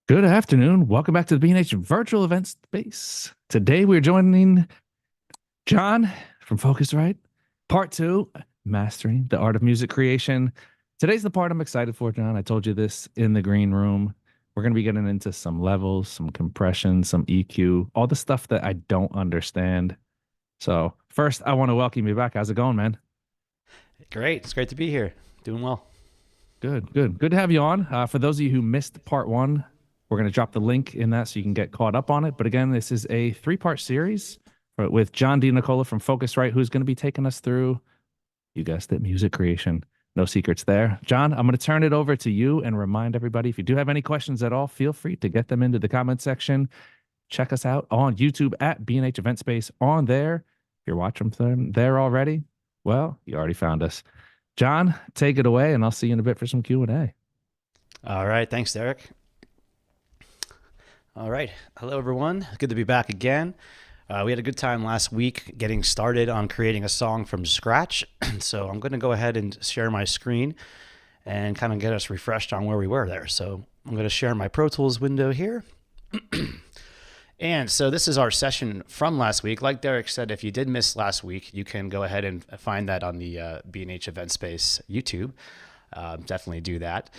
Good afternoon. Welcome back to the B&H Virtual Event Space. Today we're joining John from Focusrite, part 2, Mastering the Art of Music Creation. Today's the part I'm excited for, John. I told you this in the green room. We're going to be getting into some levels, some compression, some EQ, all the stuff that I don't understand. So first, I want to welcome you back. How's it going, man? Great. It's great to be here. Doing well. Good to have you on. For those of you who missed part 1, we're going to drop the link in that so you can get caught up on it. But again, this is a 3-part series with John D. Nicola from Focusrite, who's going to be taking us through, you guessed it, music creation. No secrets there. John, I'm going to turn it over to you and remind everybody, if you do have any questions at all, feel free to get them into the comment section. Check us out on YouTube at B&H Event Space on there. If you're watching them there already, well, you already found us. John, take it away, and I'll see you in a bit for some Q&A. All right. Thanks, Derek. All right. Hello, everyone. Good to be back again. We had a good time last week getting started on creating a song from scratch. So I'm going to go ahead and share my screen and kind of get us refreshed on where we were there. So I'm going to share my Pro Tools window here. And so this is our session from last week. Like Derek said, if you did miss last week, you can go ahead and find that on the B&H Event Space YouTube. Definitely do that.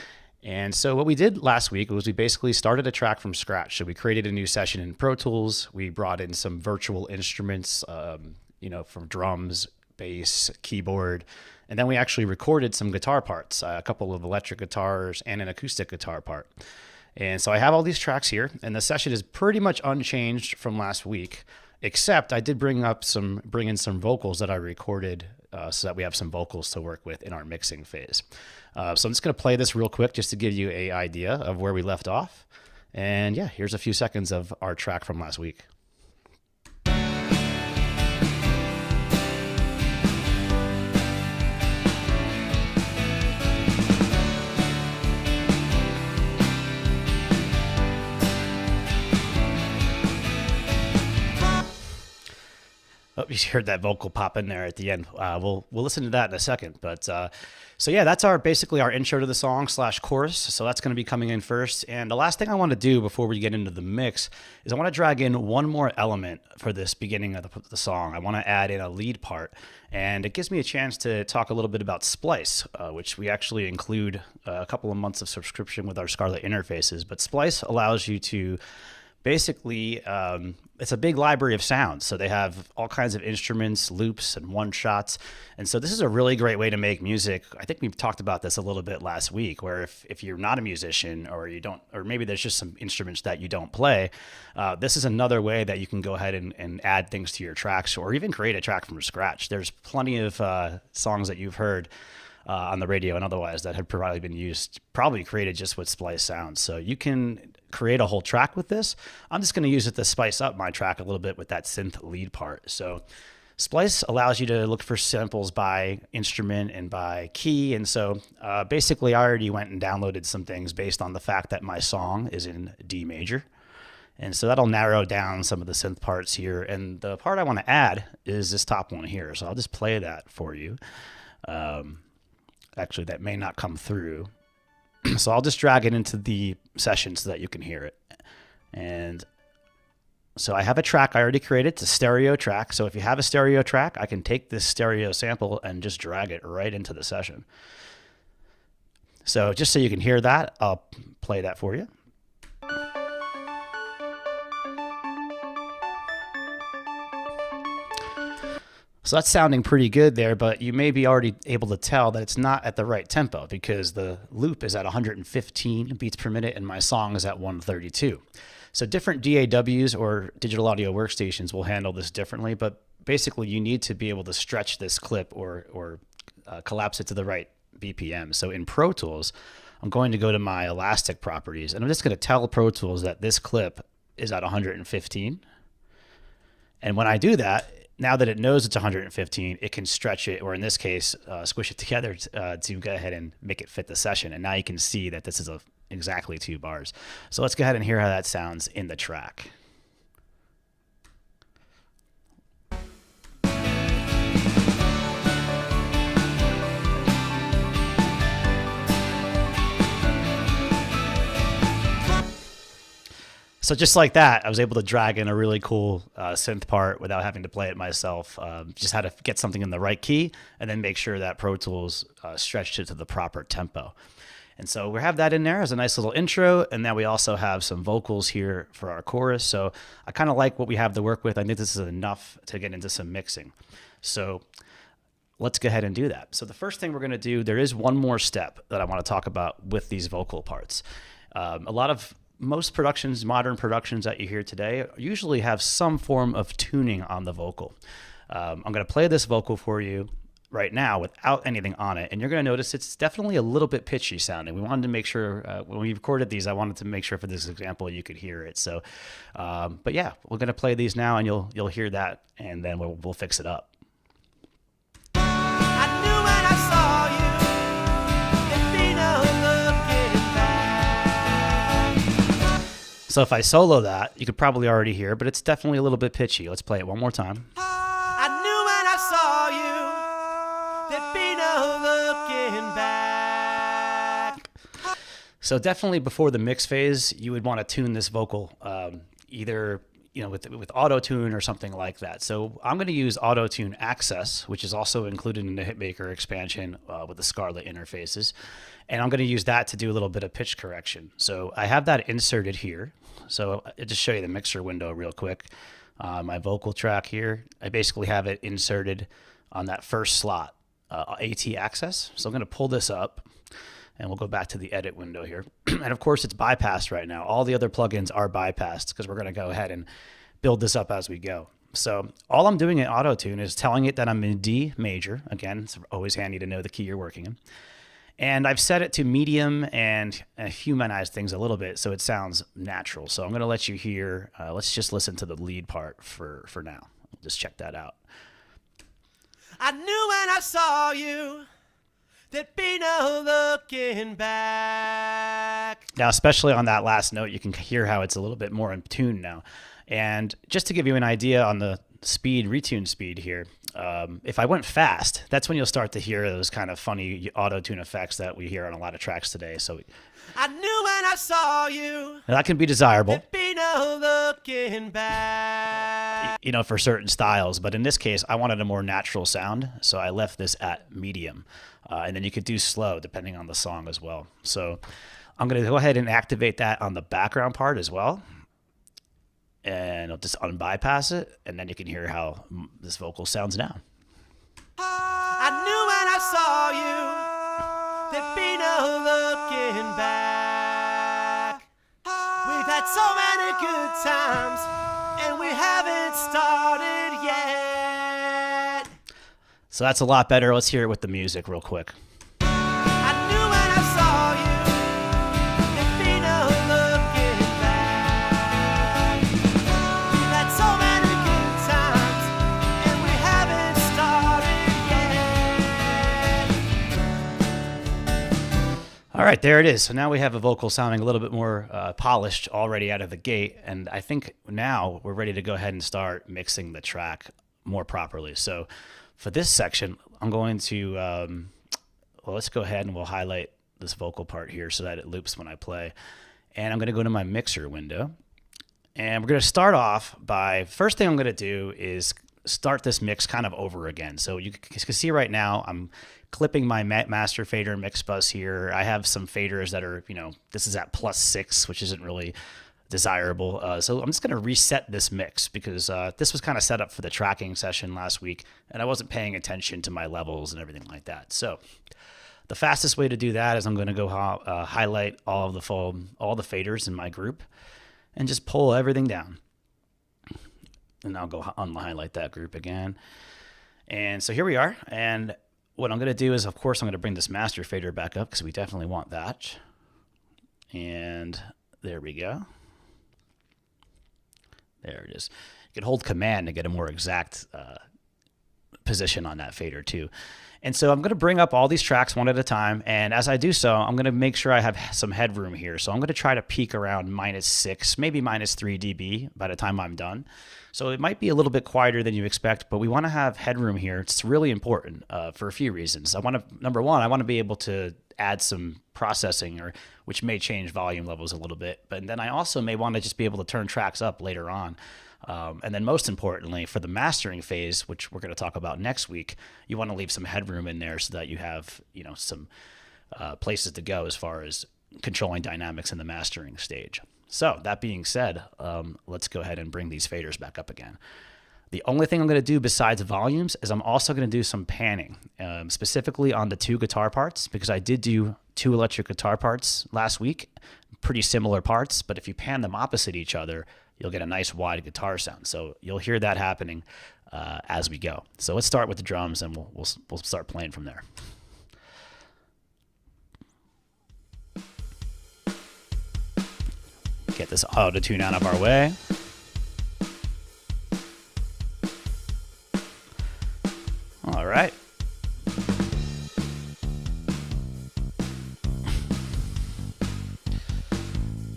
And so what we did last week was we basically started a track from scratch. So we created a new session in Pro Tools. We brought in some virtual instruments, from drums, bass, keyboard. And then we actually recorded some guitar parts, a couple of electric guitars and an acoustic guitar part. And so I have all these tracks here, and the session is pretty much unchanged from last week, except I did bring in some vocals that I recorded so that we have some vocals to work with in our mixing phase. So I'm just going to play this real quick just to give you an idea of where we left off. And yeah, here's a few seconds of our track from last week. Oh, you heard that vocal pop in there at the end. We'll listen to that in a second. But so yeah, that's basically our intro to the song / chorus. So that's going to be coming in first. And the last thing I want to do before we get into the mix is I want to drag in one more element for this beginning of the song. I want to add in a lead part, and it gives me a chance to talk a little bit about Splice, which we actually include a couple of months of subscription with our Scarlett interfaces. But Splice allows you to basically, it's a big library of sounds. So they have all kinds of instruments, loops, and one-shots. And so this is a really great way to make music. I think we've talked about this a little bit last week, where if you're not a musician or maybe there's just some instruments that you don't play, this is another way that you can go ahead and add things to your tracks or even create a track from scratch. There's plenty of songs that you've heard on the radio and otherwise that have probably created just with Splice sounds. So you can create a whole track with this. I'm just going to use it to spice up my track a little bit with that synth lead part. So Splice allows you to look for samples by instrument and by key. And so basically I already went and downloaded some things based on the fact that my song is in D major. And so that'll narrow down some of the synth parts here. And the part I want to add is this top one here. So I'll just play that for you. Actually, that may not come through. So I'll just drag it into the session so that you can hear it. And so I have a track I already created. It's a stereo track. So if you have a stereo track, I can take this stereo sample and just drag it right into the session. So just so you can hear that, I'll play that for you. So that's sounding pretty good there, but you may be already able to tell that it's not at the right tempo because the loop is at 115 beats per minute and my song is at 132. So different DAWs or digital audio workstations will handle this differently, but basically you need to be able to stretch this clip or collapse it to the right BPM. So in Pro Tools, I'm going to go to my elastic properties and I'm just going to tell Pro Tools that this clip is at 115. And when I do that, now that it knows it's 115, it can stretch it, or in this case, squish it together to go ahead and make it fit the session. And now you can see that this is exactly 2 bars. So let's go ahead and hear how that sounds in the track. So just like that, I was able to drag in a really cool synth part without having to play it myself. Just had to get something in the right key and then make sure that Pro Tools stretched it to the proper tempo. And so we have that in there as a nice little intro. And then we also have some vocals here for our chorus. So I kind of like what we have to work with. I think this is enough to get into some mixing. So let's go ahead and do that. So the first thing we're going to do, there is one more step that I want to talk about with these vocal parts. Most productions, modern productions that you hear today, usually have some form of tuning on the vocal. I'm going to play this vocal for you right now without anything on it, and you're going to notice it's definitely a little bit pitchy sounding. We wanted to make sure, when we recorded these, I wanted to make sure for this example you could hear it. So, but yeah, we're going to play these now, and you'll hear that, and then we'll fix it up. So if I solo that, you could probably already hear, but it's definitely a little bit pitchy. Let's play it one more time. I knew when I saw you, there'd be no looking back. So definitely before the mix phase, you would want to tune this vocal, either with Autotune or something like that. So I'm going to use Autotune Access, which is also included in the Hitmaker expansion with the Scarlett interfaces. And I'm going to use that to do a little bit of pitch correction. So I have that inserted here. So I'll just show you the mixer window real quick. My vocal track here, I basically have it inserted on that first slot, AT Access. So I'm going to pull this up, and we'll go back to the edit window here. And of course, it's bypassed right now. All the other plugins are bypassed because we're going to go ahead and build this up as we go. So all I'm doing in Autotune is telling it that I'm in D major. Again, it's always handy to know the key you're working in. And I've set it to medium and humanize things a little bit so it sounds natural. So I'm going to let you hear, let's just listen to the lead part for now. Just check that out. I knew when I saw you, there'd be no looking back. Now, especially on that last note, you can hear how it's a little bit more in tune now. And just to give you an idea on the speed, retune speed here, if I went fast, that's when you'll start to hear those kind of funny auto-tune effects that we hear on a lot of tracks today. So I knew when I saw you. That can be desirable. There'd be no looking back. For certain styles. But in this case, I wanted a more natural sound. So I left this at medium. And then you could do slow depending on the song as well. So I'm going to go ahead and activate that on the background part as well. And I'll just unbypass it, and then you can hear how this vocal sounds now. I knew when I saw you, there'd be no looking back. We've had so many good times, and we haven't started yet. So that's a lot better. Let's hear it with the music real quick. All right, there it is. So now we have a vocal sounding a little bit more polished already out of the gate. And I think now we're ready to go ahead and start mixing the track more properly. So for this section, I'm going to, let's go ahead and we'll highlight this vocal part here so that it loops when I play. And I'm going to go to my mixer window. And we're going to start off by, first thing I'm going to do is start this mix kind of over again. So you can see right now, I'm clipping my master fader mix bus here. I have some faders that are, this is at +6, which isn't really desirable. So I'm just going to reset this mix because this was kind of set up for the tracking session last week, and I wasn't paying attention to my levels and everything like that. So the fastest way to do that is I'm going to go highlight all the faders in my group and just pull everything down. And I'll go unhighlight that group again. And so here we are. And what I'm going to do is, of course, I'm going to bring this master fader back up because we definitely want that. And there we go. There it is. You can hold Command to get a more exact position on that fader too. And so I'm going to bring up all these tracks one at a time. And as I do so, I'm going to make sure I have some headroom here. So I'm going to try to peak around -6, maybe -3 dB by the time I'm done. So it might be a little bit quieter than you expect, but we want to have headroom here. It's really important for a few reasons. Number one, I want to be able to add some processing, which may change volume levels a little bit. But then I also may want to just be able to turn tracks up later on. And then most importantly, for the mastering phase, which we're going to talk about next week, you want to leave some headroom in there so that you have, some places to go as far as controlling dynamics in the mastering stage. So that being said, let's go ahead and bring these faders back up again. The only thing I'm going to do besides volumes is I'm also going to do some panning, specifically on the 2 guitar parts, because I did do 2 electric guitar parts last week, pretty similar parts, but if you pan them opposite each other, you'll get a nice wide guitar sound. So you'll hear that happening as we go. So let's start with the drums, and we'll start playing from there. Get this Autotune out of our way. All right.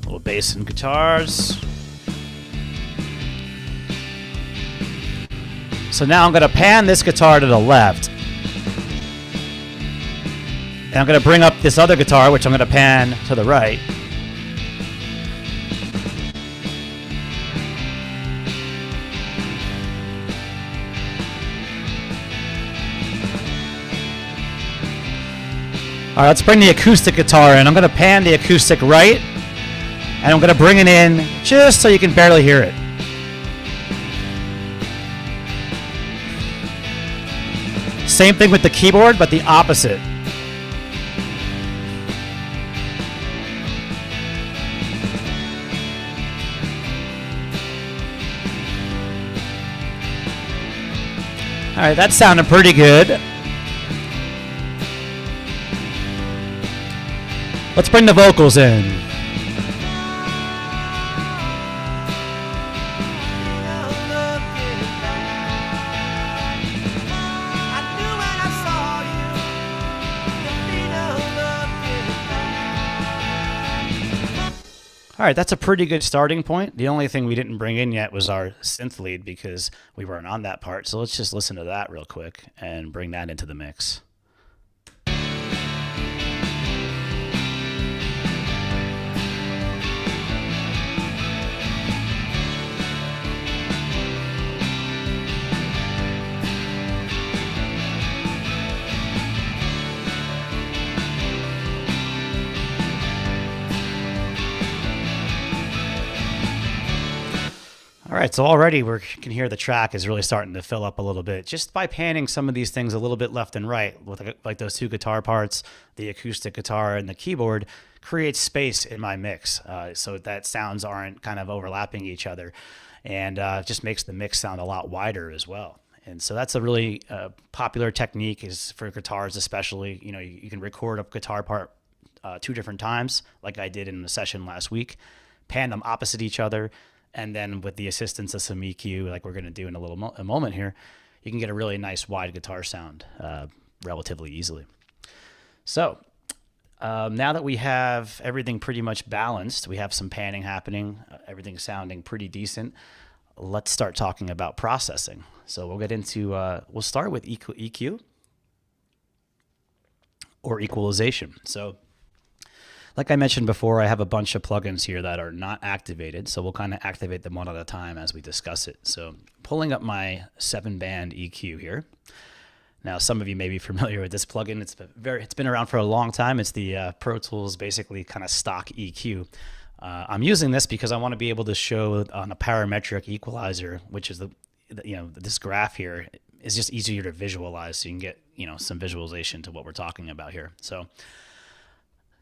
A little bass and guitars. So now I'm going to pan this guitar to the left. And I'm going to bring up this other guitar, which I'm going to pan to the right. All right, let's bring the acoustic guitar in. I'm going to pan the acoustic right, and I'm going to bring it in just so you can barely hear it. Same thing with the keyboard, but the opposite. All right, that sounded pretty good. Let's bring the vocals in. All right, that's a pretty good starting point. The only thing we didn't bring in yet was our synth lead because we weren't on that part. So let's just listen to that real quick and bring that into the mix. All right, so already we can hear the track is really starting to fill up a little bit just by panning some of these things a little bit left and right with like those 2 guitar parts, the acoustic guitar and the keyboard creates space in my mix so that sounds aren't kind of overlapping each other and just makes the mix sound a lot wider as well. And so that's a really popular technique is for guitars especially. You can record a guitar part 2 different times like I did in the session last week, pan them opposite each other, and then with the assistance of some EQ, like we're going to do in a moment here, you can get a really nice wide guitar sound relatively easily. So now that we have everything pretty much balanced, we have some panning happening, everything's sounding pretty decent, let's start talking about processing. So we'll get into, we'll start with EQ or equalization. So like I mentioned before, I have a bunch of plugins here that are not activated, so we'll kind of activate them one at a time as we discuss it. So pulling up my 7-band EQ here. Now, some of you may be familiar with this plugin. It's been around for a long time. It's the Pro Tools basically kind of stock EQ. I'm using this because I want to be able to show on a parametric equalizer, which is this graph here is just easier to visualize, so you can get some visualization to what we're talking about here. So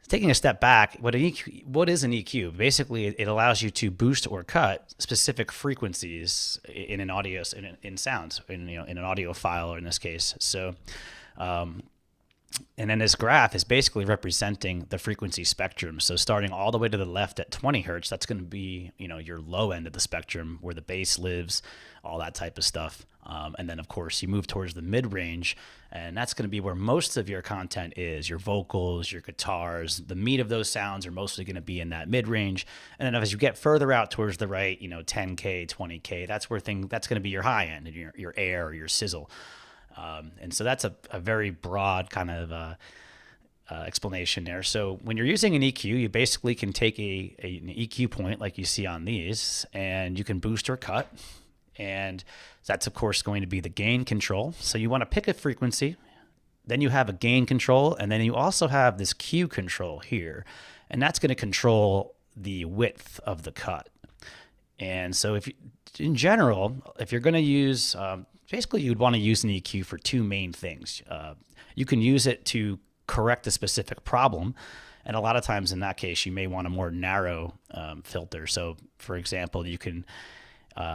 taking a step back, what is an EQ? Basically, it allows you to boost or cut specific frequencies in an audio, in sounds, in an audio file, or in this case. So, And then this graph is basically representing the frequency spectrum. So starting all the way to the left at 20 hertz, that's going to be, your low end of the spectrum where the bass lives, all that type of stuff. And then, of course, you move towards the mid-range, and that's going to be where most of your content is, your vocals, your guitars. The meat of those sounds are mostly going to be in that mid-range. And then as you get further out towards the right, 10K, 20K, that's going to be your high end, and your air or your sizzle. And so that's a very broad kind of explanation there. So when you're using an EQ, you basically can take an EQ point like you see on these, and you can boost or cut. And that's, of course, going to be the gain control. So you want to pick a frequency, then you have a gain control, and then you also have this Q control here. And that's going to control the width of the cut. And so in general, if you're going to use... basically, you'd want to use an EQ for two main things. You can use it to correct a specific problem, and a lot of times in that case, you may want a more narrow filter. So, for example, you can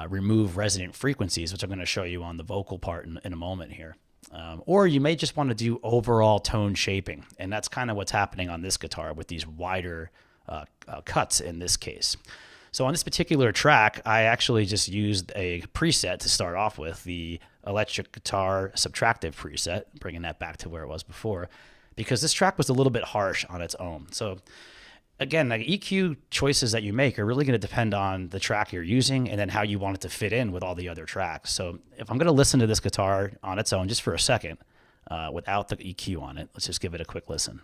remove resonant frequencies, which I'm going to show you on the vocal part in a moment here. Or you may just want to do overall tone shaping, and that's kind of what's happening on this guitar with these wider cuts in this case. So on this particular track, I actually just used a preset to start off with, the electric guitar subtractive preset, bringing that back to where it was before, because this track was a little bit harsh on its own. So again, the EQ choices that you make are really going to depend on the track you're using and then how you want it to fit in with all the other tracks. So if I'm going to listen to this guitar on its own just for a second, without the EQ on it, let's just give it a quick listen.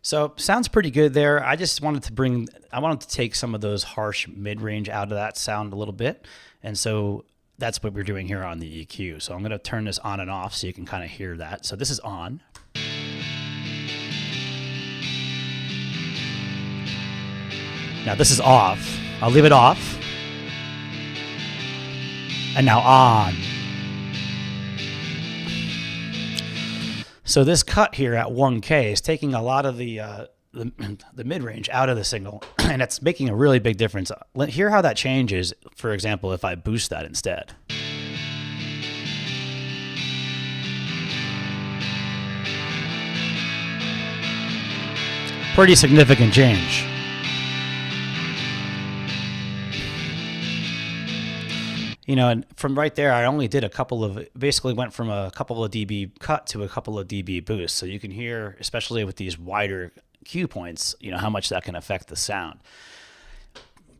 So sounds pretty good there. I just wanted to take some of those harsh mid-range out of that sound a little bit. And so that's what we're doing here on the EQ. So I'm going to turn this on and off so you can kind of hear that. So this is on. Now this is off. I'll leave it off. And now on. So this cut here at 1K is taking a lot of the mid-range out of the signal, and it's making a really big difference. Hear how that changes, for example, if I boost that instead. Pretty significant change. And from right there, I only did basically went from a couple of dB cut to a couple of dB boost. So you can hear, especially with these wider Q points, how much that can affect the sound.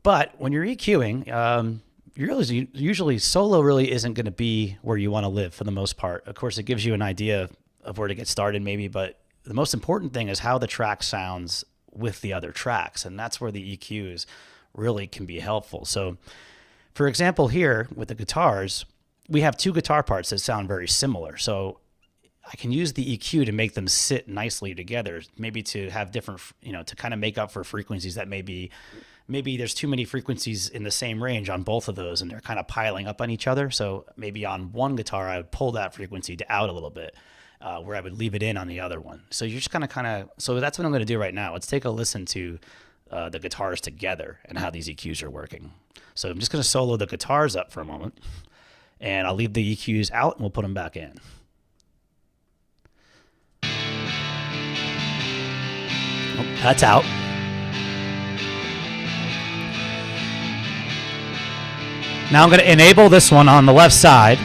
But when you're EQing, usually solo really isn't going to be where you want to live for the most part. Of course, it gives you an idea of where to get started maybe, but the most important thing is how the track sounds with the other tracks. And that's where the EQs really can be helpful. So for example, here with the guitars, we have two guitar parts that sound very similar. So I can use the EQ to make them sit nicely together, maybe to have different, to kind of make up for frequencies that maybe there's too many frequencies in the same range on both of those and they're kind of piling up on each other. So maybe on one guitar, I would pull that frequency out a little bit, where I would leave it in on the other one. So you're just so that's what I'm going to do right now. Let's take a listen to the guitars together and how these EQs are working. So I'm just going to solo the guitars up for a moment, and I'll leave the EQs out and we'll put them back in. Oh, that's out. Now I'm going to enable this one on the left side.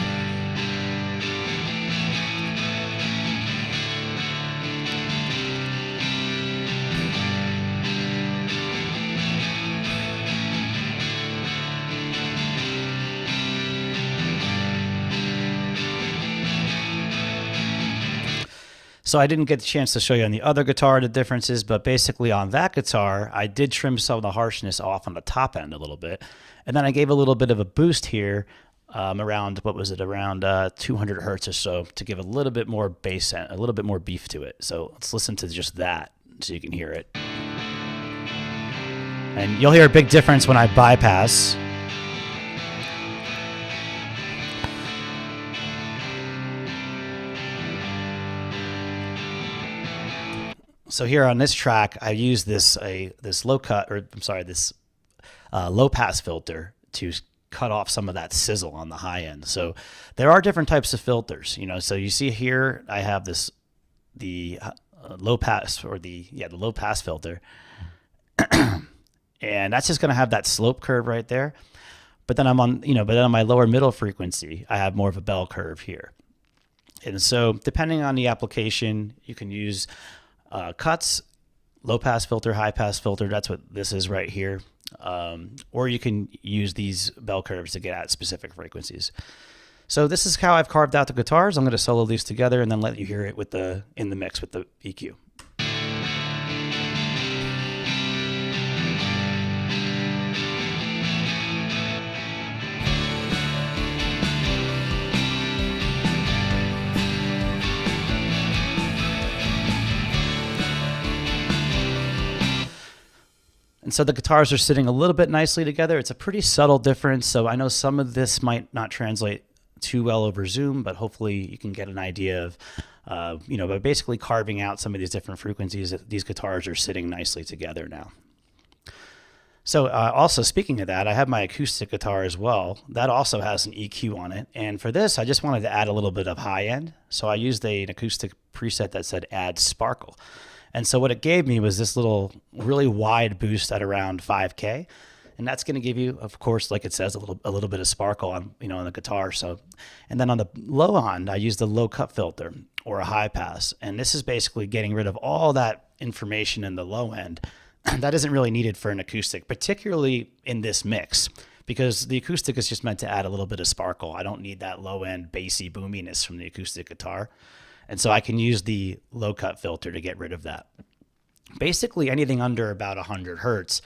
So I didn't get the chance to show you on the other guitar the differences, but basically on that guitar, I did trim some of the harshness off on the top end a little bit. And then I gave a little bit of a boost here around 200 hertz or so to give a little bit more bass, a little bit more beef to it. So let's listen to just that so you can hear it. And you'll hear a big difference when I bypass. So here on this track, I use this low cut, or I'm sorry, this low pass filter to cut off some of that sizzle on the high end. So there are different types of filters, you know. So you see here, I have the low pass, or the low pass filter, and that's just going to have that slope curve right there. But then but then on my lower middle frequency, I have more of a bell curve here. And so depending on the application, you can use cuts, low pass filter, high pass filter. That's what this is right here. Or you can use these bell curves to get at specific frequencies. So this is how I've carved out the guitars. I'm going to solo these together and then let you hear it in the mix with the EQ. And so the guitars are sitting a little bit nicely together. It's a pretty subtle difference. So I know some of this might not translate too well over Zoom, but hopefully you can get an idea of, by basically carving out some of these different frequencies, these guitars are sitting nicely together now. So also speaking of that, I have my acoustic guitar as well. That also has an EQ on it. And for this, I just wanted to add a little bit of high end. So I used an acoustic preset that said add sparkle. And so what it gave me was this little really wide boost at around 5K. And that's going to give you, of course, like it says, a little bit of sparkle on the guitar. So, and then on the low end, I used a low cut filter or a high pass. And this is basically getting rid of all that information in the low end that isn't really needed for an acoustic, particularly in this mix, because the acoustic is just meant to add a little bit of sparkle. I don't need that low end bassy boominess from the acoustic guitar. And so I can use the low cut filter to get rid of that. Basically anything under about 100 hertz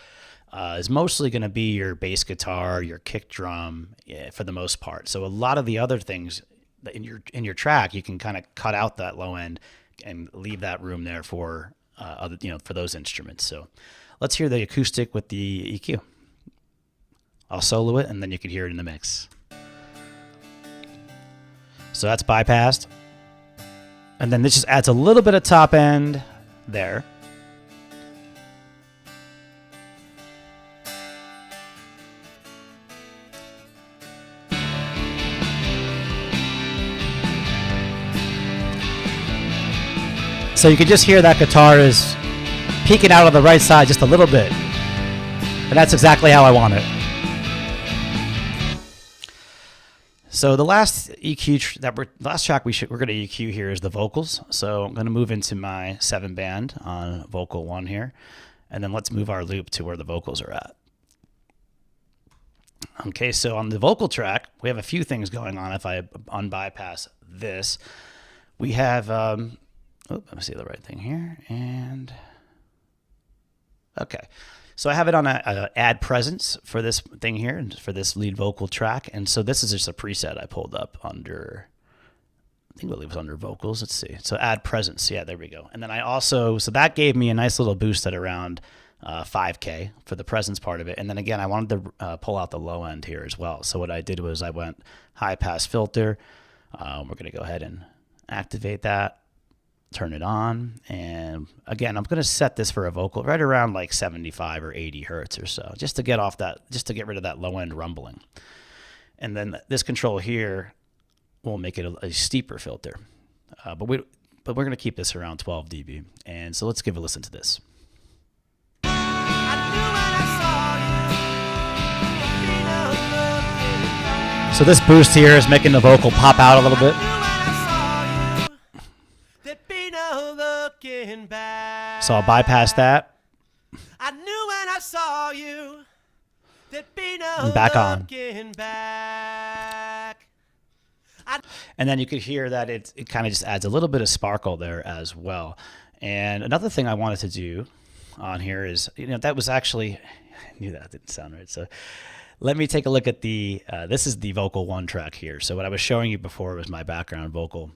is mostly going to be your bass guitar, your kick drum, for the most part. So a lot of the other things in your track, you can kind of cut out that low end and leave that room there for for those instruments. So let's hear the acoustic with the EQ. I'll solo it and then you can hear it in the mix. So that's bypassed. And then this just adds a little bit of top end there. So you can just hear that guitar is peeking out on the right side just a little bit. And that's exactly how I want it. So the last last track we're going to EQ here is the vocals. So I'm going to move into my 7-band on vocal 1 here. And then let's move our loop to where the vocals are at. Okay, so on the vocal track, we have a few things going on. If I unbypass this, we have... let me see the right thing here. And okay. So I have it on a add presence for this thing here and for this lead vocal track. And so this is just a preset I pulled up under, I think it was under vocals. Let's see. So add presence. Yeah, there we go. And then so that gave me a nice little boost at around 5K for the presence part of it. And then again, I wanted to pull out the low end here as well. So what I did was I went high pass filter. We're going to go ahead and activate that. Turn it on, and again, I'm going to set this for a vocal right around like 75 or 80 hertz or so, just to get rid of that low end rumbling. And then this control here will make it a steeper filter, but we're going to keep this around 12 dB. And so let's give a listen to this. So this boost here is making the vocal pop out a little bit. So I'll bypass that. I knew when I saw you there'd be no back on. Back. And then you could hear that it kind of just adds a little bit of sparkle there as well. And another thing I wanted to do on here is, that was actually, I knew that didn't sound right. So let me take a look at this is the vocal 1 track here. So what I was showing you before was my background vocal.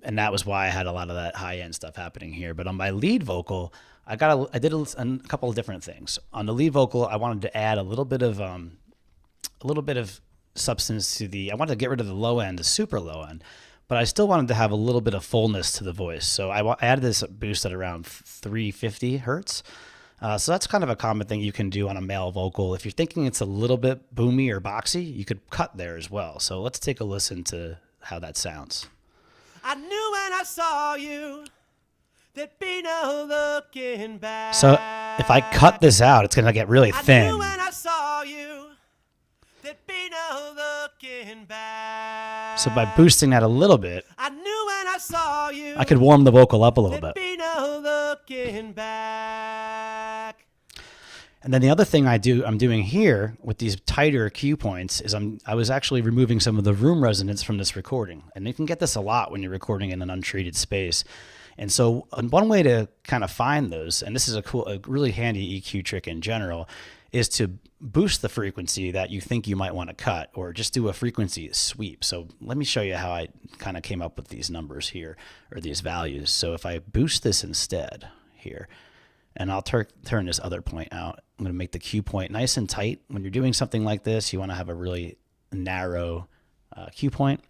And that was why I had a lot of that high-end stuff happening here. But on my lead vocal, I did a couple of different things. On the lead vocal, I wanted to add a little bit of substance to I wanted to get rid of the low end, the super low end, but I still wanted to have a little bit of fullness to the voice. So I added this boost at around 350 hertz. So that's kind of a common thing you can do on a male vocal. If you're thinking it's a little bit boomy or boxy, you could cut there as well. So let's take a listen to how that sounds. I knew when I saw you there'd be no looking back. So if I cut this out, it's going to get really I thin. knew when I saw you there'd be no looking back. So by boosting that a little bit, I knew when I saw you I could warm the vocal up a little there'd bit. be no looking back. And then the other thing I'm doing here with these tighter cue points is I was actually removing some of the room resonance from this recording. And you can get this a lot when you're recording in an untreated space. And so one way to kind of find those, and this is a really handy EQ trick in general, is to boost the frequency that you think you might want to cut, or just do a frequency sweep. So let me show you how I kind of came up with these numbers here, or these values. So if I boost this instead here, and I'll turn this other point out. I'm going to make the cue point nice and tight. When you're doing something like this, you want to have a really narrow cue point.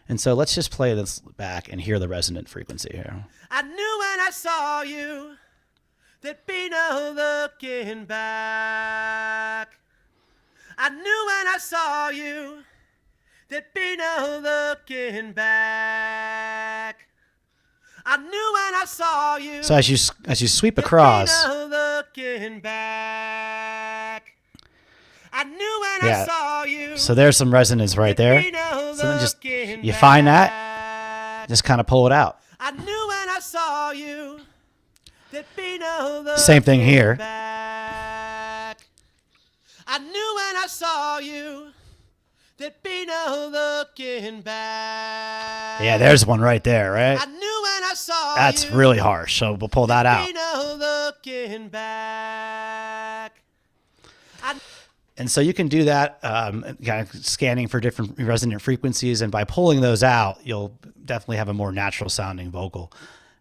And so let's just play this back and hear the resonant frequency here. I knew when I saw you there'd be no looking back. I knew when I saw you there'd be no looking back. I knew when I saw you. So as you sweep across, there'd be no looking back. I knew when I saw you. So there's some resonance right there. No, so then just you find that, just kind of pull it out. I knew when I saw you. There'd be no Same thing here. Back. I knew when I saw you. There'd be no looking back. Yeah, there's one right there, right? I knew when I saw That's you. really harsh, so we'll pull that out. There'd be no looking back. And so you can do that, kind of scanning for different resonant frequencies, and by pulling those out, you'll definitely have a more natural sounding vocal.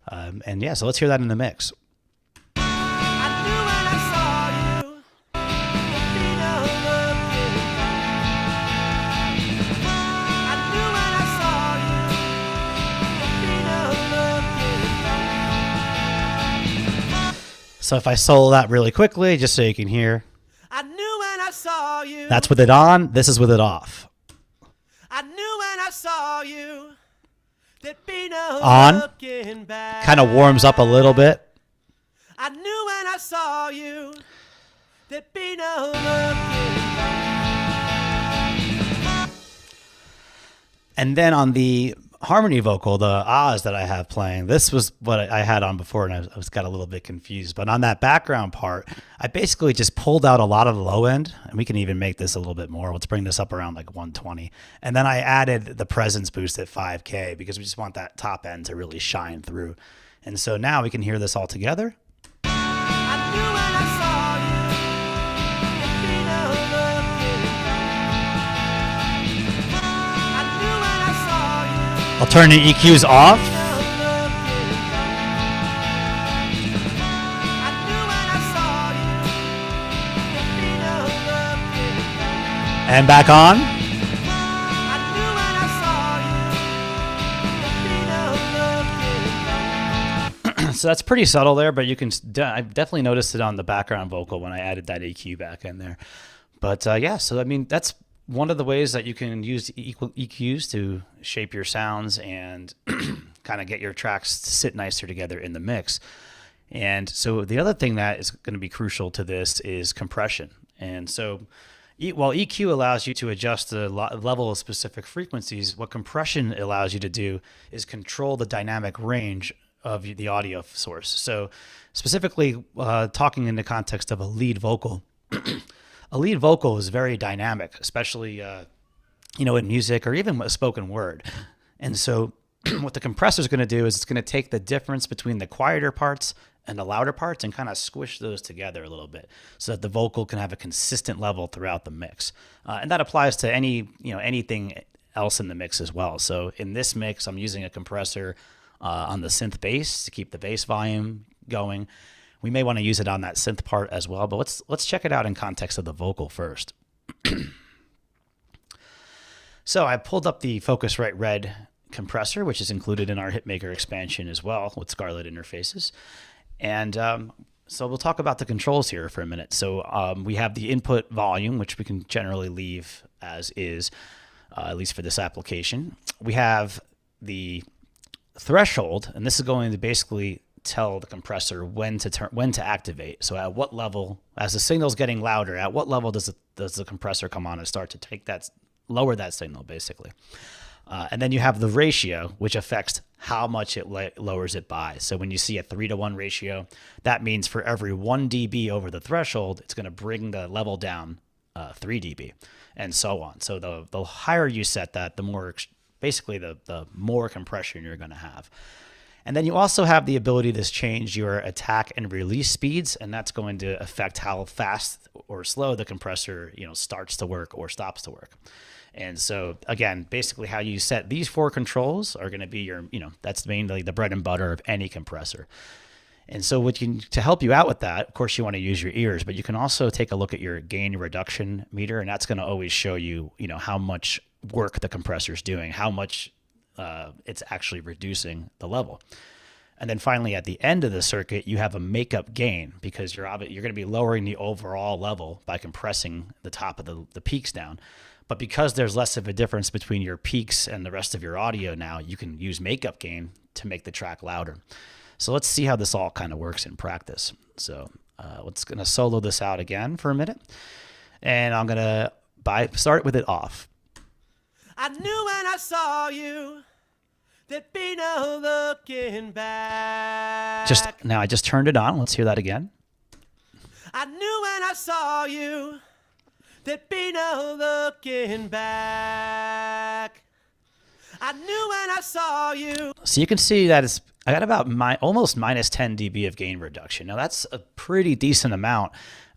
And yeah, so let's hear that in the mix. I knew when I saw you. There'd be no looking back. I knew when I saw you. There'd be no looking back. So if I solo that really quickly, just so you can hear. I knew when I saw you. That's with it on. This is with it off. I knew when I saw you. There'd be no On. looking back. Kind of warms up a little bit. I knew when I saw you. There'd be no looking back. And then on the harmony vocal, the ahs that I have playing, this was what I had on before, and I was got a little bit confused. But on that background part, I basically just pulled out a lot of the low end, and we can even make this a little bit more. Let's bring this up around like 120. And then I added the presence boost at 5K because we just want that top end to really shine through. And so now we can hear this all together. I knew when I saw you. There'd be no looking back. I knew when I saw you. I'll turn the EQs off. No looking back. I knew when I saw you. There'd be no looking back. And back on. I knew when I saw you. There'd be no looking back. So that's pretty subtle there, but you can. I definitely noticed it on the background vocal when I added that EQ back in there. But yeah, so I mean that's one of the ways that you can use EQs to shape your sounds and kind of get your tracks to sit nicer together in the mix. And so the other thing that is going to be crucial to this is compression. And so while EQ allows you to adjust the level of specific frequencies, what compression allows you to do is control the dynamic range of the audio source. So specifically talking in the context of a lead vocal, a lead vocal is very dynamic, especially in music or even a spoken word. And so what the compressor is going to do is it's going to take the difference between the quieter parts and the louder parts and kind of squish those together a little bit so that the vocal can have a consistent level throughout the mix. And that applies to anything else in the mix as well. So in this mix, I'm using a compressor on the synth bass to keep the bass volume going. We may want to use it on that synth part as well, but let's check it out in context of the vocal first. So I pulled up the Focusrite Red compressor, which is included in our Hitmaker expansion as well with Scarlett interfaces. And So we'll talk about the controls here for a minute. So we have the input volume, which we can generally leave as is, at least for this application. We have the threshold, and this is going to basically tell the compressor when to activate. So at what level, as the signal's getting louder, at what level does the compressor come on and start to take that, lower that signal basically. And then you have the ratio, which affects how much it lowers it by. So when you see a 3-to-1 ratio, that means for every 1 dB over the threshold, it's going to bring the level down 3 dB, and so on. So the higher you set that, the more, basically the more compression you're going to have. And then you also have the ability to change your attack and release speeds, and that's going to affect how fast or slow the compressor, starts to work or stops to work. And so again, basically how you set these 4 controls are going to be your, that's mainly the bread and butter of any compressor. And so to help you out with that, of course you want to use your ears, but you can also take a look at your gain reduction meter, and that's going to always show you, how much work the compressor is doing, how much it's actually reducing the level. And then finally, at the end of the circuit, you have a makeup gain, because you're going to be lowering the overall level by compressing the top of the peaks down. But because there's less of a difference between your peaks and the rest of your audio now, you can use makeup gain to make the track louder. So let's see how this all kind of works in practice. So let's going to solo this out again for a minute. And I'm going to start with it off. I knew when I saw you there'd be no looking back. I just turned it on. Let's hear that again. I knew when I saw you there'd be no looking back. I knew when I saw you. So you can see that I got about almost minus 10 dB of gain reduction. Now that's a pretty decent amount.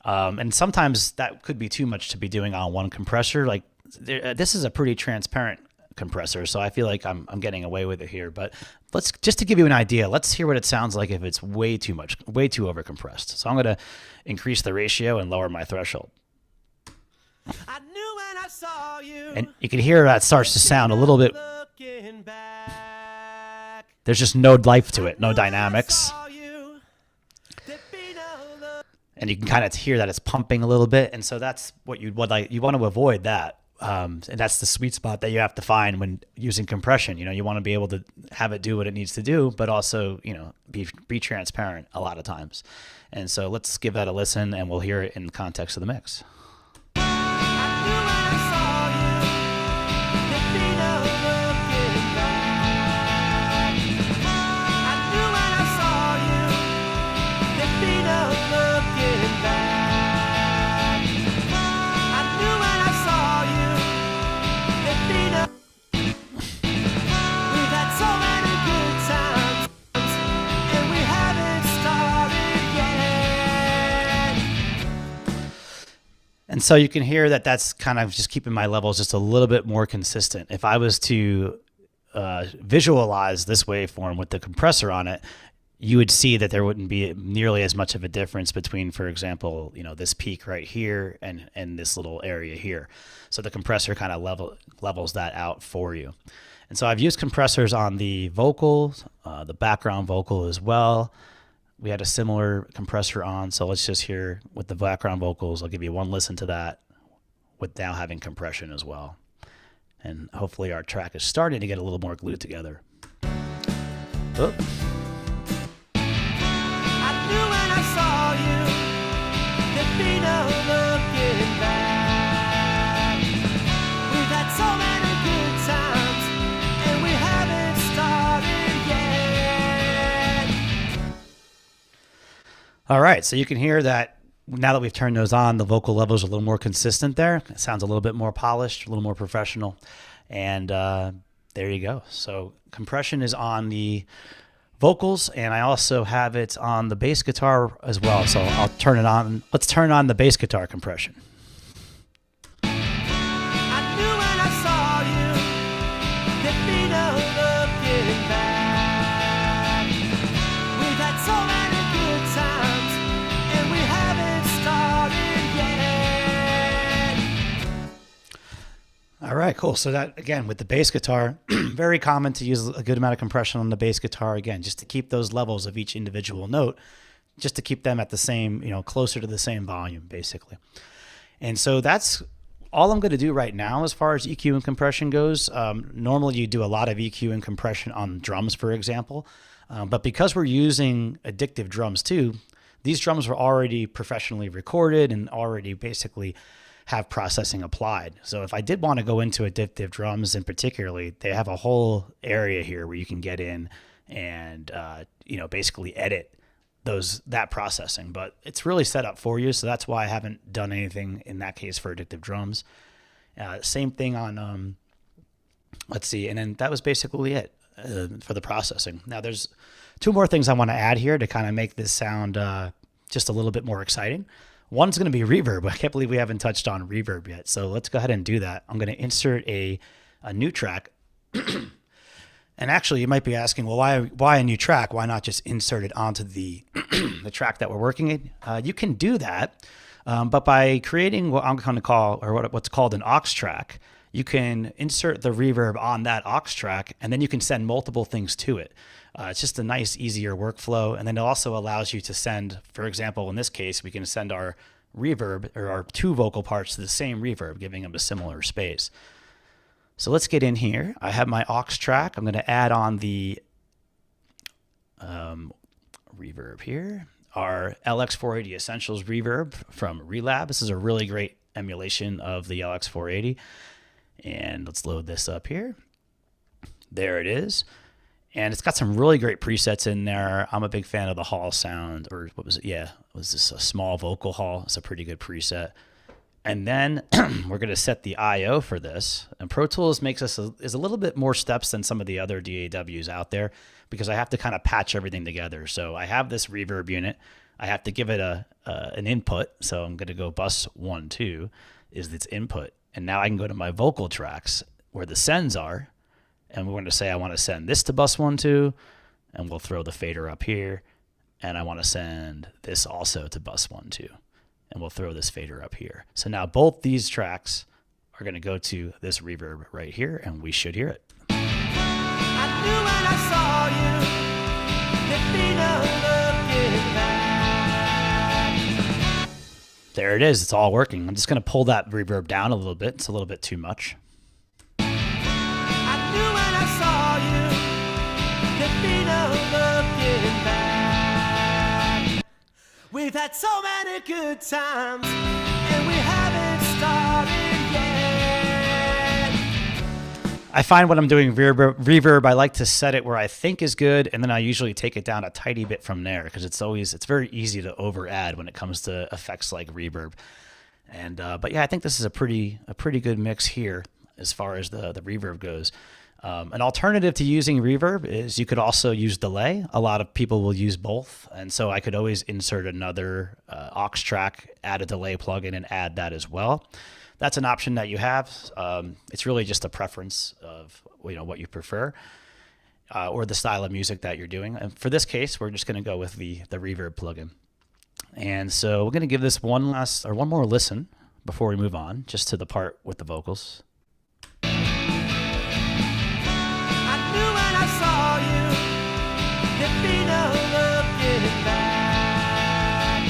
And sometimes that could be too much to be doing on one compressor. Like this is a pretty transparent compressor, so I feel like I'm getting away with it here. But just to give you an idea, let's hear what it sounds like if it's way too much, way too overcompressed. So I'm going to increase the ratio and lower my threshold. I knew when I saw you. And you can hear that starts to sound a little bit. There's just no life to it, no dynamics. And you can kind of hear that it's pumping a little bit, and so that's what you want to avoid that. And that's the sweet spot that you have to find when using compression. You want to be able to have it do what it needs to do, but also, be transparent a lot of times. And so let's give that a listen, and we'll hear it in the context of the mix. And so you can hear that that's kind of just keeping my levels just a little bit more consistent. If I was to visualize this waveform with the compressor on it, you would see that there wouldn't be nearly as much of a difference between, for example, this peak right here and this little area here. So the compressor kind of levels that out for you. And so I've used compressors on the vocals, the background vocal as well. We had a similar compressor on, so let's just hear with the background vocals. I'll give you one listen to that with now having compression as well. And hopefully our track is starting to get a little more glued together. Oh. I knew when I saw you there'd be no looking back. We've had so many good times and we haven't started yet. All right, so you can hear that now that we've turned those on, the vocal levels are a little more consistent there. It sounds a little bit more polished, a little more professional. And there you go. So compression is on the vocals, and I also have it on the bass guitar as well. So I'll turn it on. Let's turn on the bass guitar compression. I knew when I saw you there'd be no looking back. We've had so many good times and we haven't started yet. All right, cool. So that, again, with the bass guitar, very common to use a good amount of compression on the bass guitar, again, just to keep those levels of each individual note just to keep them at the same, closer to the same volume, basically. And so that's all I'm going to do right now as far as EQ and compression goes. Normally you do a lot of EQ and compression on drums, for example. But because we're using addictive drums too, these drums were already professionally recorded and already basically have processing applied. So if I did want to go into addictive drums in particularly, they have a whole area here where you can get in and, basically edit that processing, but it's really set up for you. So that's why I haven't done anything in that case for addictive drums. Same thing on, let's see. And then that was basically it for the processing. Now there's two more things I want to add here to kind of make this sound just a little bit more exciting. One's going to be reverb. I can't believe we haven't touched on reverb yet. So let's go ahead and do that. I'm going to insert a new track. And actually, you might be asking, well, why a new track? Why not just insert it onto the the track that we're working in? You can do that, but by creating what I'm going to call, or what's called an aux track, you can insert the reverb on that aux track, and then you can send multiple things to it. It's just a nice, easier workflow, and then it also allows you to send, for example, in this case, we can send our reverb or our two vocal parts to the same reverb, giving them a similar space. So let's get in here. I have my aux track. I'm going to add on the reverb here. Our LX480 Essentials reverb from Relab. This is a really great emulation of the LX480. And let's load this up here. There it is. And it's got some really great presets in there. I'm a big fan of the hall sound, or what was it? Yeah, it was this a small vocal hall. It's a pretty good preset. And then we're going to set the I/O for this. And Pro Tools is a little bit more steps than some of the other DAWs out there, because I have to kind of patch everything together. So I have this reverb unit. I have to give it an input. So I'm going to go bus 1, 2 is its input. And now I can go to my vocal tracks where the sends are. And we're going to say I want to send this to bus 1, 2. And we'll throw the fader up here. And I want to send this also to bus 1, 2. And we'll throw this fader up here. So now both these tracks are going to go to this reverb right here, and we should hear it. I knew when I saw you, there'd be no looking back. There it is. It's all working. I'm just going to pull that reverb down a little bit. It's a little bit too much. I knew when I saw you, there'd be no looking back. We've had so many good times, and we haven't started yet. I find when I'm doing reverb, I like to set it where I think is good, and then I usually take it down a tiny bit from there, because it's very easy to over add when it comes to effects like reverb. And but yeah, I think this is a pretty good mix here as far as the reverb goes. An alternative to using reverb is you could also use delay. A lot of people will use both. And so I could always insert another aux track, add a delay plugin, and add that as well. That's an option that you have. It's really just a preference of what you prefer or the style of music that you're doing. And for this case, we're just going to go with the reverb plugin. And so we're going to give this one more listen before we move on, just to the part with the vocals. I saw you, there'd be no looking back.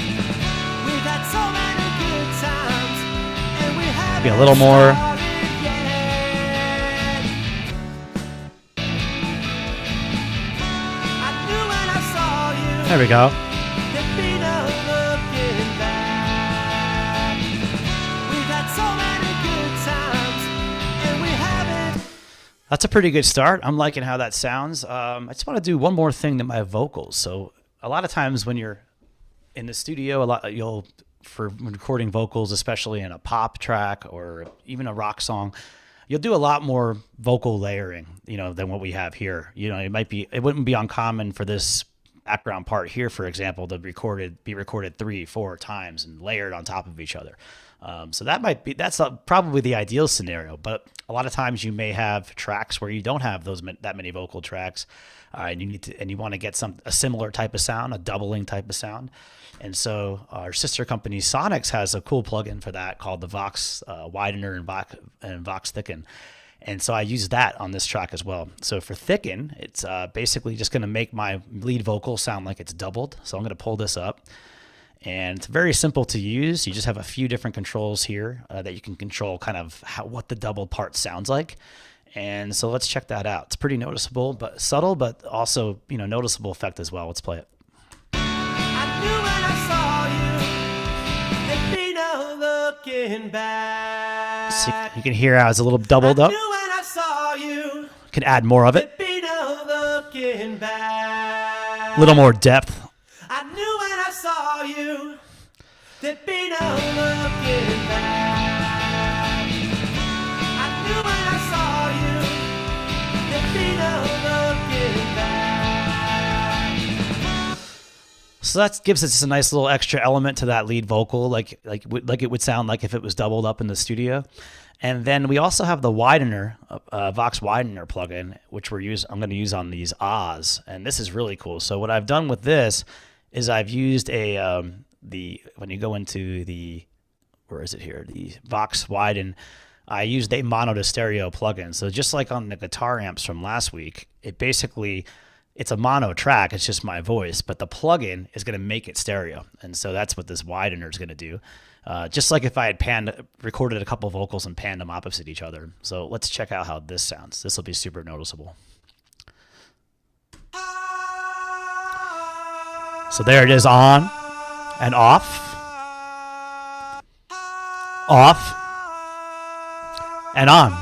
We've had so many good times, and we haven't Be a little more. started yet. I knew when I saw you, There we go. there'd be no looking back. We've had so many good times, and we haven't. That's a pretty good start. I'm liking how that sounds. I just want to do one more thing to my vocals. So a lot of times when you're in the studio, for recording vocals, especially in a pop track or even a rock song, you'll do a lot more vocal layering, than what we have here. It wouldn't be uncommon for this background part here, for example, to be recorded 3, 4 times and layered on top of each other. So that's probably the ideal scenario, but a lot of times you may have tracks where you don't have that many vocal tracks, and you want to get a similar type of sound, a doubling type of sound. And so our sister company Sonics has a cool plugin for that called the Vox Widener and Vox Thicken. And so I use that on this track as well. So for thicken, it's basically just going to make my lead vocal sound like it's doubled. So I'm going to pull this up. And it's very simple to use. You just have a few different controls here that you can control kind of what the double part sounds like. And so let's check that out. It's pretty noticeable, but subtle, but also, you know, noticeable effect as well. Let's play it. I knew when I saw you, there'd be no looking back. So you can hear how it's a little doubled up. I knew when I saw you, Can add more of it. there'd be no looking back. A little more depth. I knew when I saw you, there'd be no looking back. I knew when I saw you, there'd be no looking back. So that gives us a nice little extra element to that lead vocal, like it would sound like if it was doubled up in the studio. And then we also have the widener, Vox widener plugin, which I'm going to use on these ahs, and this is really cool. So what I've done with this is I've used when you go into the, where is it here? The Vox widen, I used a mono to stereo plugin. So just like on the guitar amps from last week, it's a mono track. It's just my voice, but the plugin is going to make it stereo. And so that's what this widener is going to do. Just like if I had recorded a couple vocals and panned them opposite each other. So let's check out how this sounds. This will be super noticeable. So there it is, on and off, off and on.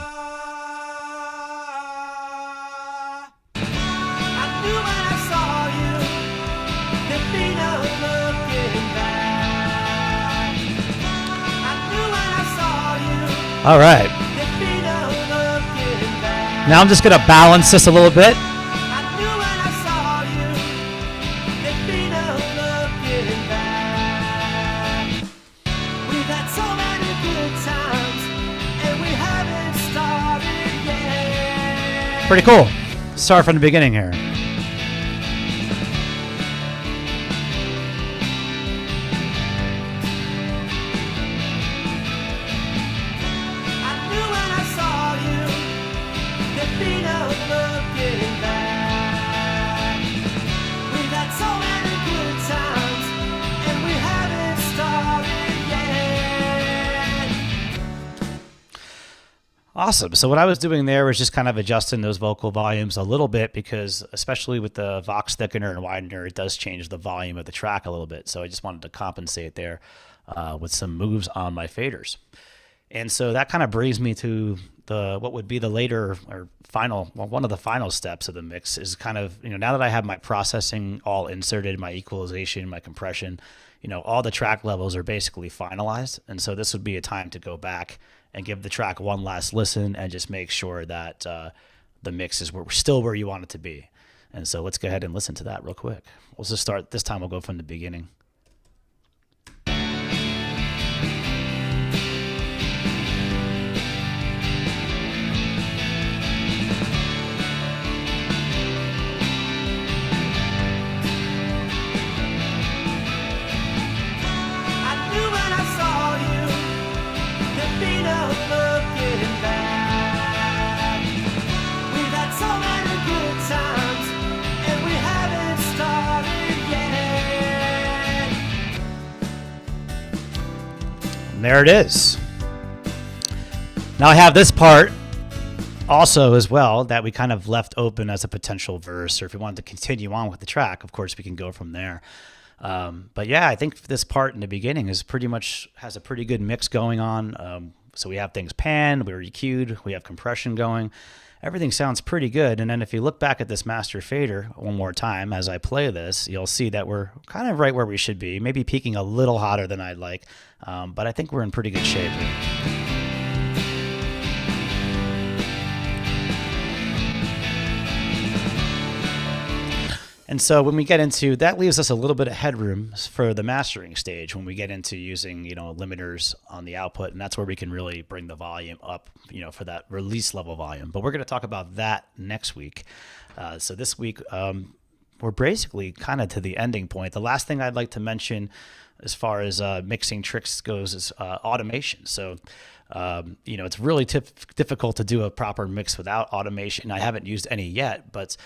I knew when I saw you, there'd be no looking back. I knew when I saw you, All right. there'd be no looking back. Now I'm just going to balance this a little bit. I knew when I saw you, there'd be no looking back. We've had so many good times, and we haven't started yet. Pretty cool. Start from the beginning here. I knew when I saw you, there'd be no looking back. We've had so many good times, and we haven't started yet. Awesome. So what I was doing there was just kind of adjusting those vocal volumes a little bit because especially with the Vox thickener and widener, it does change the volume of the track a little bit. So I just wanted to compensate there with some moves on my faders. And so that kind of brings me to what would be the later or final, well, one of the final steps of the mix is kind of, now that I have my processing all inserted, my equalization, my compression, all the track levels are basically finalized. And so this would be a time to go back and give the track one last listen and just make sure that the mix is still where you want it to be. And so let's go ahead and listen to that real quick. We'll just start, this time we'll go from the beginning. I knew when I saw you, there'd be no looking back. We've had so many good times, and we haven't started yet. And there it is. Now I have this part also as well that we kind of left open as a potential verse, or if we wanted to continue on with the track, of course we can go from there. But yeah, I think this part in the beginning is pretty much has a pretty good mix going on. So we have things panned, we're EQ'd, we have compression going. Everything sounds pretty good. And then if you look back at this master fader one more time as I play this, you'll see that we're kind of right where we should be, maybe peaking a little hotter than I'd like. But I think we're in pretty good shape here. And so when we get into, that leaves us a little bit of headroom for the mastering stage when we get into using, limiters on the output. And that's where we can really bring the volume up, for that release level volume. But we're going to talk about that next week. So this week, we're basically kind of to the ending point. The last thing I'd like to mention as far as mixing tricks goes is automation. So, you know, it's really difficult to do a proper mix without automation. I haven't used any yet, but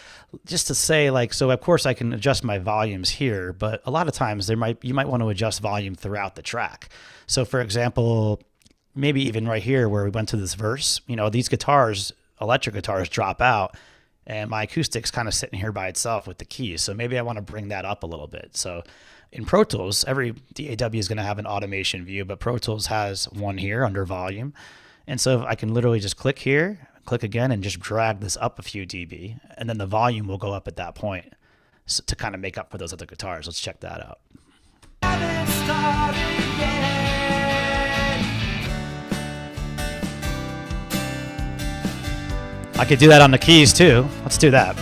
just to say, like, so of course I can adjust my volumes here, but a lot of times you might want to adjust volume throughout the track. So for example, maybe even right here where we went to this verse, you know, these guitars, electric guitars, drop out, and my acoustic's kind of sitting here by itself with the keys. So maybe I want to bring that up a little bit. So in Pro Tools, every DAW is going to have an automation view, but Pro Tools has one here under volume. And so I can literally just click here, click again, and just drag this up a few dB. And then the volume will go up at that point to kind of make up for those other guitars. Let's check that out. I could do that on the keys too. Let's do that.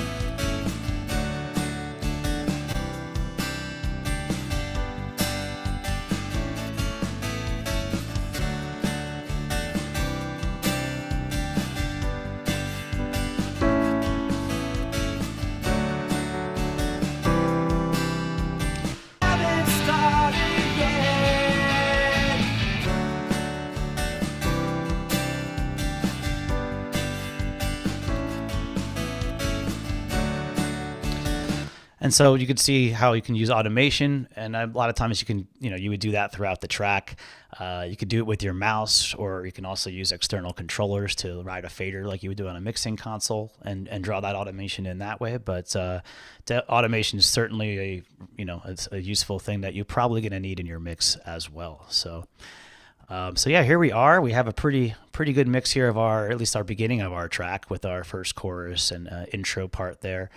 And so you could see how you can use automation, and a lot of times you can, you would do that throughout the track. You could do it with your mouse, or you can also use external controllers to ride a fader like you would do on a mixing console and draw that automation in that way. But automation is certainly it's a useful thing that you're probably going to need in your mix as well. So yeah, here we are. We have a pretty good mix here of at least our beginning of our track with our first chorus and intro part there.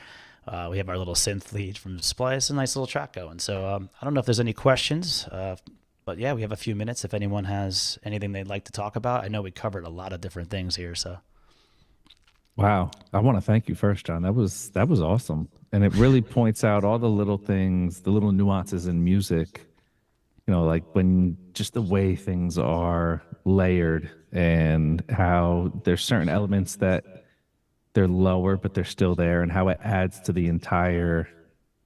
We have our little synth lead from Splice, a nice little track going. So I don't know if there's any questions, but yeah, we have a few minutes if anyone has anything they'd like to talk about. I know we covered a lot of different things here, so. Wow. I want to thank you first, John. That was awesome. And it really points out all the little things, the little nuances in music, like when just the way things are layered and how there's certain elements that they're lower, but they're still there, and how it adds to the entire,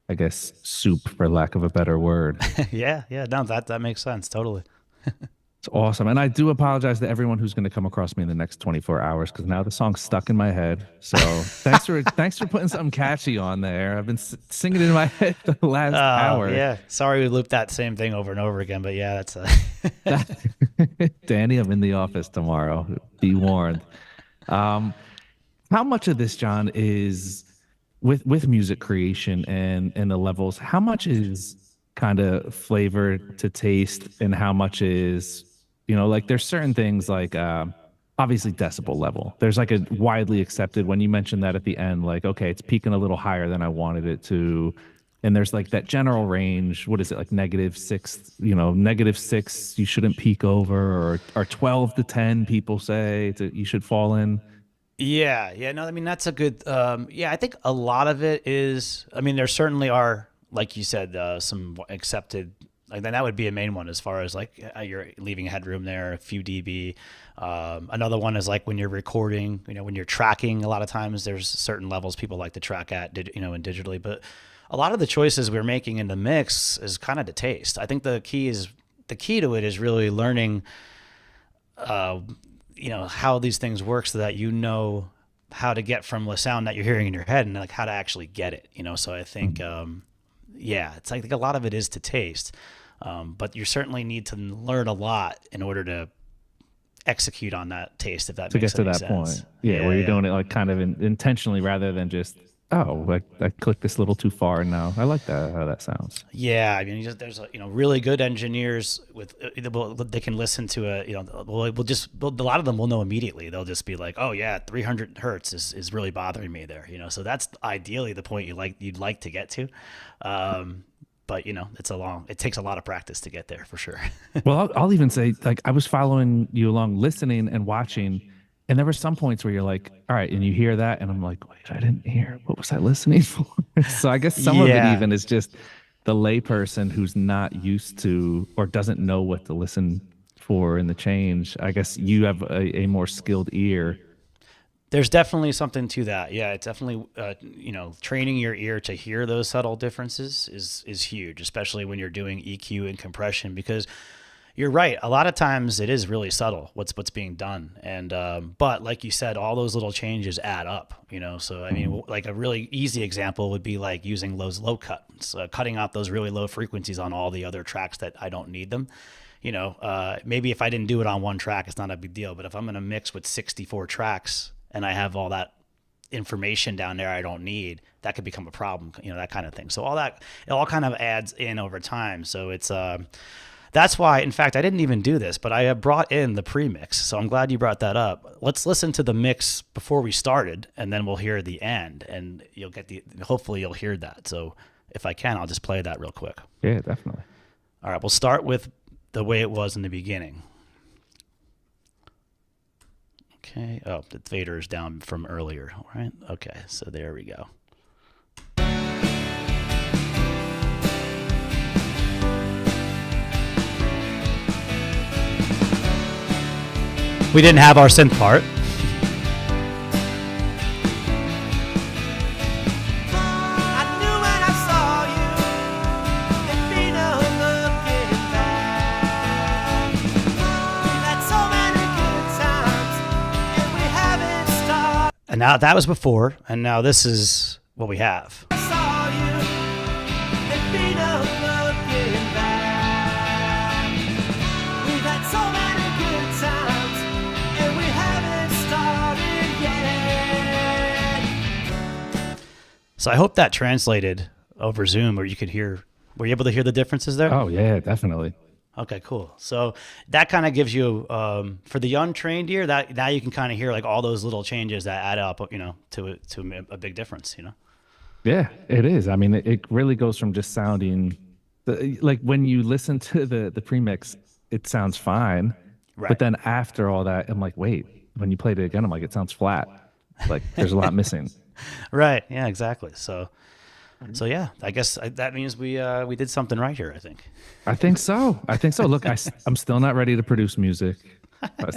I guess, soup, for lack of a better word. Yeah, no, that makes sense, totally. It's awesome. And I do apologize to everyone who's going to come across me in the next 24 hours, because now the song's stuck in my head. So thanks for putting something catchy on there. I've been singing it in my head the last hour. Yeah, sorry we looped that same thing over and over again, but yeah, that's Danny, I'm in the office tomorrow. Be warned. How much of this, John, is with music creation and the levels? How much is kind of flavor to taste, and how much is, like there's certain things like obviously decibel level. There's like a widely accepted, when you mentioned that at the end, like, okay, it's peaking a little higher than I wanted it to. And there's like that general range. What is it, like -6? -6 you shouldn't peak over, or 12 to 10 people say you should fall in. Yeah, no, I mean, that's a good, I think a lot of it is, I mean, there certainly are, like you said, some accepted, like that would be a main one as far as like you're leaving headroom there, a few dB. Another one is like when you're recording, when you're tracking, a lot of times there's certain levels people like to track at, and digitally, but a lot of the choices we're making in the mix is kind of to taste. I think the key to it is really learning, how these things work, so that how to get from the sound that you're hearing in your head and like how to actually get it, So I think, it's like a lot of it is to taste, but you certainly need to learn a lot in order to execute on that taste, if that makes sense. To get to that point. Yeah, where you're doing it like kind of intentionally, rather than just, like I clicked this a little too far, and now I like that, how that sounds. Yeah, I mean, there's really good engineers with they can listen to a a lot of them will know immediately. They'll just be like, oh yeah, 300 hertz is really bothering me there, So that's ideally the point you'd like to get to, but it takes a lot of practice to get there for sure. Well, I'll even say, like, I was following you along, listening and watching. And there were some points where you're like, all right, and you hear that, and I'm like, wait, I didn't hear. What was I listening for? So I guess some of it even is just the layperson who's not used to or doesn't know what to listen for in the change. I guess you have a more skilled ear There's definitely something to that. Yeah, it's definitely training your ear to hear those subtle differences is huge, especially when you're doing EQ and compression, because you're right. A lot of times it is really subtle what's being done, and but like you said, all those little changes add up. So I mean, like a really easy example would be like using those low cuts, cutting out those really low frequencies on all the other tracks that I don't need them. Maybe if I didn't do it on one track, it's not a big deal. But if I'm going to mix with 64 tracks and I have all that information down there I don't need, that could become a problem, that kind of thing. So it all kind of adds in over time. So it's, that's why, in fact, I didn't even do this, but I brought in the pre-mix. So I'm glad you brought that up. Let's listen to the mix before we started, and then we'll hear the end, and hopefully you'll hear that. So if I can, I'll just play that real quick. Yeah, definitely. All right, we'll start with the way it was in the beginning. Okay. Oh, the fader is down from earlier. All right. Okay. So there we go. We didn't have our synth part. And now that was before, and now this is what we have. So I hope that translated over Zoom, or were you able to hear the differences there? Oh yeah, definitely. Okay, cool. So that kind of gives you, for the untrained ear, that now you can kind of hear like all those little changes that add up, to a big difference, Yeah, it is. I mean, it really goes from just sounding like when you listen to the premix, it sounds fine. Right. But then after all that, I'm like, wait, when you played it again, I'm like, it sounds flat. Like there's a lot missing. Right. Yeah, exactly. So yeah, I guess that means we did something right here, I think. I think so. Look, I'm still not ready to produce music,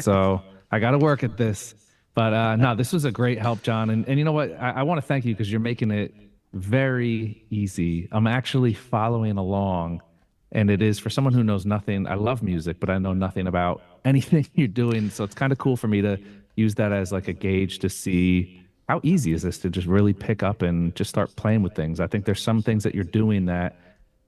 so I got to work at this. But no, this was a great help, John. And you know what? I want to thank you because you're making it very easy. I'm actually following along, and it is for someone who knows nothing. I love music, but I know nothing about anything you're doing. So it's kind of cool for me to use that as like a gauge to see how easy is this to just really pick up and just start playing with things. I think there's some things that you're doing that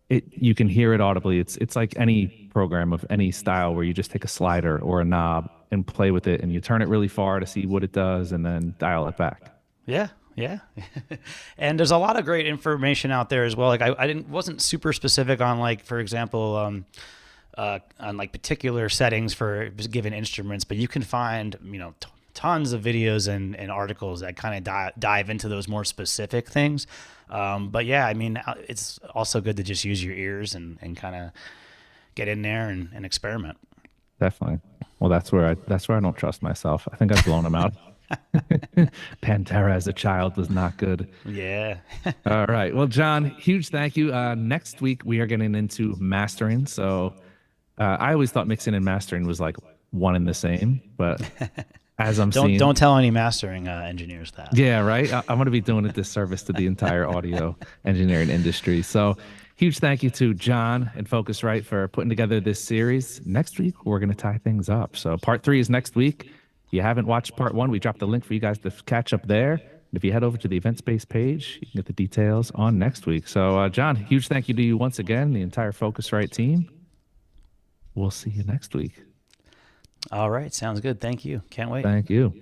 you can hear it audibly. It's like any program of any style where you just take a slider or a knob and play with it, and you turn it really far to see what it does and then dial it back. Yeah. And there's a lot of great information out there as well. Like I wasn't super specific on, like, for example, on like particular settings for given instruments, but you can find, tons of videos and articles that kind of dive into those more specific things. But yeah, I mean, it's also good to just use your ears and kind of get in there and experiment. Definitely. Well, that's where I don't trust myself. I think I've blown them out. Pantera as a child was not good. Yeah. All right. Well, John, huge thank you. Next week we are getting into mastering. So I always thought mixing and mastering was like one and the same, but as I'm seeing, don't tell any mastering engineers that. Yeah, right. I'm going to be doing a disservice to the entire audio engineering industry. So huge thank you to John and Focusrite for putting together this series. Next week, we're going to tie things up. So part 3 is next week. If you haven't watched part 1, we dropped the link for you guys to catch up there. And if you head over to the event space page, you can get the details on next week. So John, huge thank you to you once again, the entire Focusrite team. We'll see you next week. All right. Sounds good. Thank you. Can't wait. Thank you.